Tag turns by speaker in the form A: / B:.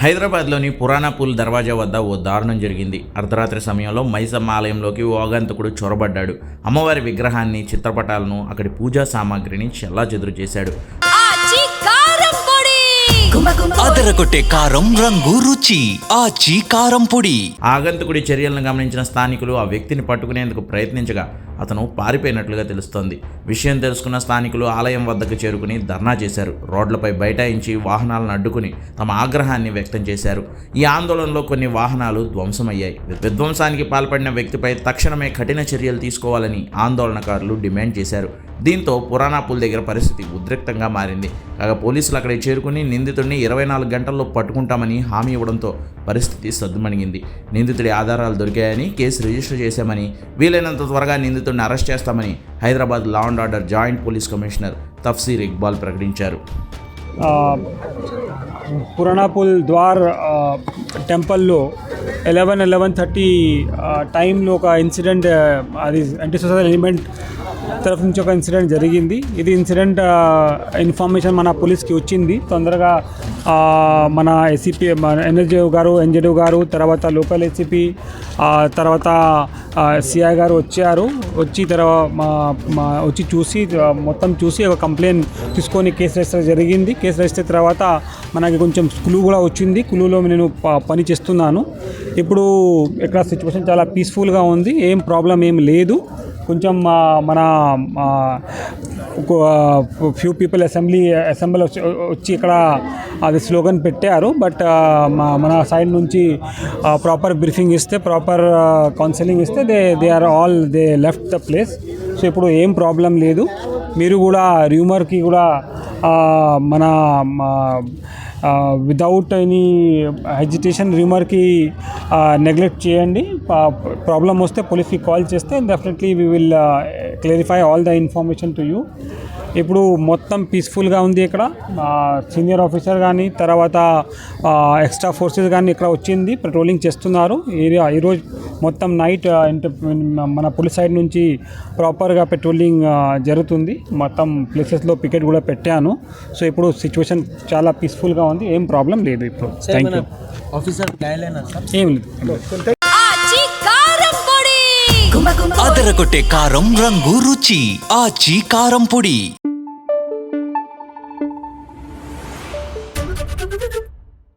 A: హైదరాబాద్లోని పురాణాపూల్ దర్వాజా వద్ద ఓ దారుణం జరిగింది. అర్ధరాత్రి సమయంలో మైసమ్మ ఆలయంలోకి ఓ ఆగంతకుడు చొరబడ్డాడు. అమ్మవారి విగ్రహాన్ని, చిత్రపటాలను, అక్కడి పూజా సామాగ్రిని చెల్లాచెదురు చేశాడు.
B: అదరగొట్టే కారం రంగు రుచి ఆచి కారం పొడి.
A: ఆగంతకుడి చర్యలను గమనించిన స్థానికులు ఆ వ్యక్తిని పట్టుకునేందుకు ప్రయత్నించగా అతను పారిపోయినట్లుగా తెలుస్తోంది. విషయం తెలుసుకున్న స్థానికులు ఆలయం వద్దకు చేరుకుని ధర్నా చేశారు. రోడ్లపై బైఠాయించి వాహనాలను అడ్డుకుని తమ ఆగ్రహాన్ని వ్యక్తం చేశారు. ఈ ఆందోళనలో కొన్ని వాహనాలు ధ్వంసమయ్యాయి. విధ్వంసానికి పాల్పడిన వ్యక్తిపై తక్షణమే కఠిన చర్యలు తీసుకోవాలని ఆందోళనకారులు డిమాండ్ చేశారు. దీంతో పురాణాపూల్ దగ్గర పరిస్థితి ఉద్రిక్తంగా మారింది. కాగా పోలీసులు అక్కడికి చేరుకుని నిందితుడిని 24 గంటల్లో పట్టుకుంటామని హామీ ఇవ్వడంతో పరిస్థితి సద్దుమణిగింది. నిందితుడి ఆధారాలు దొరికాయని, కేసు రిజిస్టర్ చేశామని, వీలైనంత త్వరగా నిందితుడిని అరెస్ట్ చేస్తామని Hyderabad law and order joint police commissioner Tafseer Iqbal ప్రకటించారు.
C: పురాణాపూల్ ద్వార్ టెంపుల్లో 11:30 టైంలో ఒక ఇన్సిడెంట్, అది యాంటీ సోషల్ ఎలిమెంట్ తరఫు నుంచి ఒక ఇన్సిడెంట్ జరిగింది. ఇది ఇన్సిడెంట్ ఇన్ఫర్మేషన్ మన పోలీస్కి వచ్చింది. తొందరగా మన ఏసీపీ ఎన్జేడీ గారు, తర్వాత లోకల్ ఏసీపీ, తర్వాత సిఐ గారు వచ్చి వచ్చి చూసి మొత్తం చూసి ఒక కంప్లైంట్ తీసుకొని కేసు రిజిస్టర్ జరిగింది. కేసు రిజిస్టర్ తర్వాత మనకి కొంచెం క్లూ కూడా వచ్చింది. క్లూలో నేను పని చేస్తున్నాను. ఇప్పుడు ఇక్కడ సిచ్యువేషన్ చాలా పీస్ఫుల్గా ఉంది. ఏం ప్రాబ్లం ఏం లేదు. కొంచెం మన ఫ్యూ పీపుల్ అసెంబ్లీ వచ్చి ఇక్కడ అది స్లోగన్ పెట్టారు. బట్ మన సైడ్ నుంచి ప్రాపర్ బ్రీఫింగ్ ఇస్తే, ప్రాపర్ కౌన్సిలింగ్ ఇస్తే they left the place. So ఇప్పుడు ఏం ప్రాబ్లం లేదు. మీరు కూడా రూమర్కి కూడా మన వితౌట్ ఎనీ హెజిటేషన్ రూమర్కి నెగ్లెక్ట్ చేయండి. ప్రాబ్లం వస్తే పోలీస్కి కాల్ చేస్తే definitely we will clarify all the information to you. ఇప్పుడు మొత్తం పీస్ఫుల్గా ఉంది. ఇక్కడ సీనియర్ ఆఫీసర్ కానీ, తర్వాత ఎక్స్ట్రా ఫోర్సెస్ కానీ ఇక్కడ వచ్చింది, పెట్రోలింగ్ చేస్తున్నారు. ఈరోజు మొత్తం నైట్ మన పోలీస్ సైడ్ నుంచి ప్రాపర్గా పెట్రోలింగ్ జరుగుతుంది. మొత్తం ప్లేసెస్లో పికెట్ కూడా పెట్టాను. సో ఇప్పుడు సిచ్యువేషన్ చాలా పీస్ఫుల్గా ఉంది. ఏం ప్రాబ్లం లేదు ఇప్పుడు. Thank you.
D: ఆఫీసర్
C: ఏం లేదు.
B: అదరగొట్టే కారం రంగు రుచి ఆచి కారం పొడి.